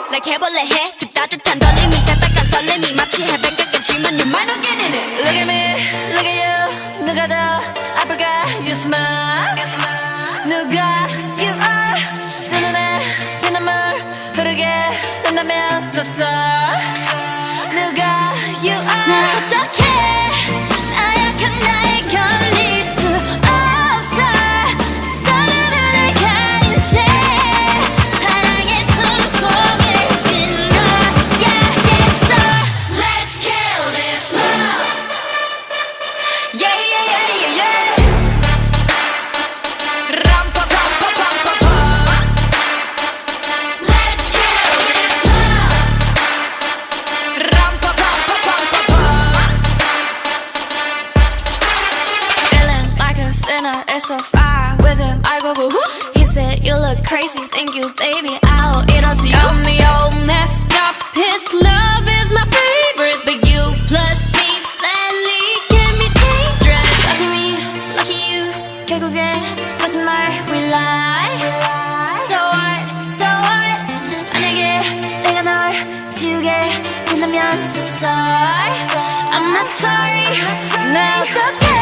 like 해볼래 해 그 따뜻한 떨림이 새빨간 설렘이 마치 해변가겠지만 you might not get in it. Look at me, look at you. 누가 더 아플까? You smile. 누가 you are. 두 눈에 피눈물 흐르게 된다면 so sorry. 누가 you are. 나 어떡해 나약한 나에 견딜 수 없어 서로를 가린 채 사랑의 숨통을 끊어야겠어. Let's kill this love. Yeah yeah yeah yeah yeah. 람파파파파파파. Let's kill this love. 람파파파파파파. Feeling like a sinner, it's so far with him. I go boo. He said you look crazy, thank you, baby. I'll eat all to you. Got me all messed up. His love is my favorite, but you plus me sadly can be dangerous. Lucky me, lucky you. 결국엔 거짓말 we lie. So what, so what? 만약에 내가 널 지우게 된다면 so sorry. I'm not sorry. 나 어떡해?